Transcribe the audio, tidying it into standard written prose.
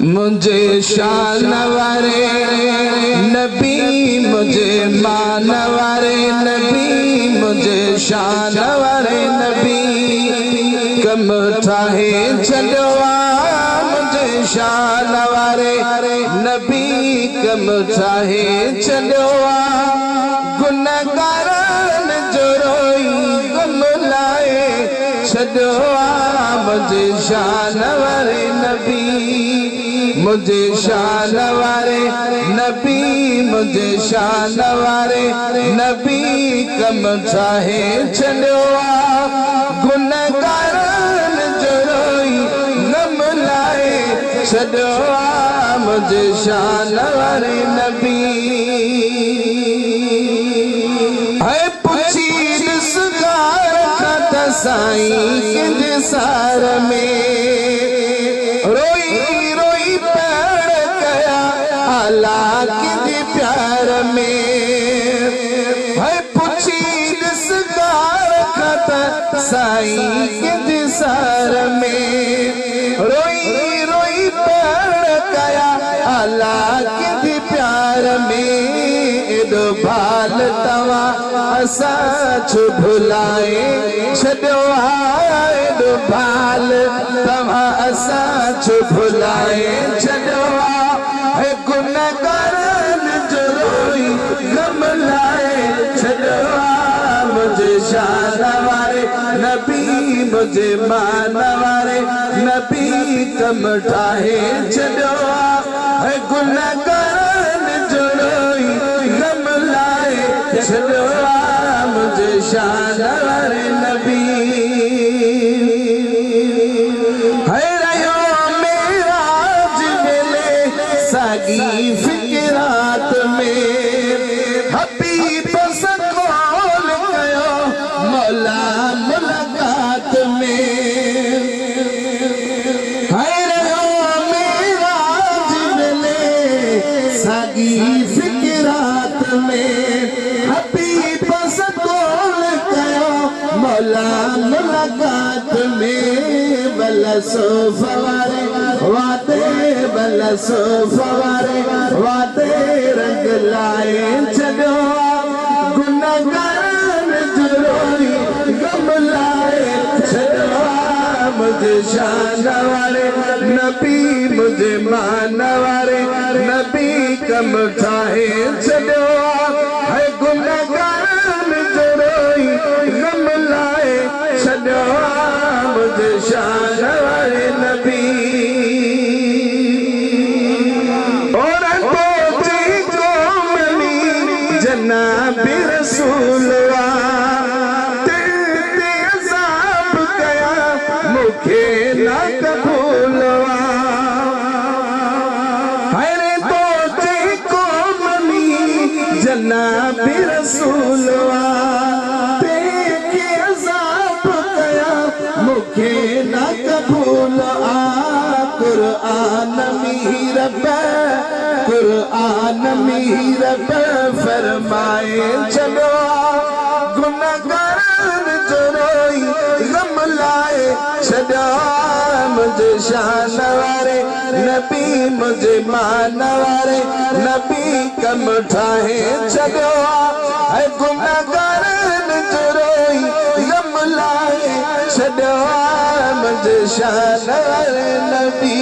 मुझे शान वारे नबी, मुझे मान वारे नबी, मुझे शान वारे नबी कम ठाहे छॾियो मुझे शान वारे नबी कम ठाहे छॾियो गुनहगारन जो रोई गम लाए छॾियो मुझे शान वारे नबी, मुझे शान वारे नबी, मुझे शान वारे नबी कम ठाहे छॾियो गुनहगारन जो रोई गम लाए छॾियो मुझे शान वारे नबी। है पुछी ॾिसगार खां साईं कंहिंजे सार में रोई रोई पैर कया आला कंहिंजे प्यार में। है पुछी ॾिसगार खां साईं कंहिंजे सार में रोई रोई पैर कया आला कंहिंजे प्यार में। एॾो भाल तव्हां असां छो भुलाए छॾियो एॾो भाल तव्हां असां छो भुलाए छॾियो है गुनहगारन जो रोई गम लाए छॾियो मुझे शान वारे नबी, मुझे मान वारे नबी कम ठाहे छॾियो है गुनहगारन जो रोई गम लाए छॾियो मुझे शान वारे नबी। है रहियो मेराज वेले साॻी फिक्रात में हबीब सां कौल कयो मौला मुलाकात में। है रहियो मेराज वेले साॻी फिक्रात में हबीब सां कौल कयो मौला मुलाकात में। भला सोफ़ा वारे वादे, भला सोफ़ा वारे वादे रंग लाए छॾियो गुनहगारन जो रोई गम लाए छॾियो मुझे शान वारे नबी, मुझे मान वारे नबी कम ठाहे छॾियो है गुनहगारन जो रोई गम लाए छॾियो मुझे शान वारे नबी। और पहुंची कौमनी जनाब रसूल ते अज़ाब कया मूंखे न कबूल है पहुंची कौमनी जनाब रसूल मूंखे न कबूल कुरान मीर कुरान मीर फरमाए छॾियो गुनहगारन जो रोई गम लाए छॾियो मुझे शान वारे नबी, मुझे मान वारे नबी कम ठाहे छॾियो है गुनहगारन जो रोई गम लाए छॾियो मुझे शान वारे नबी।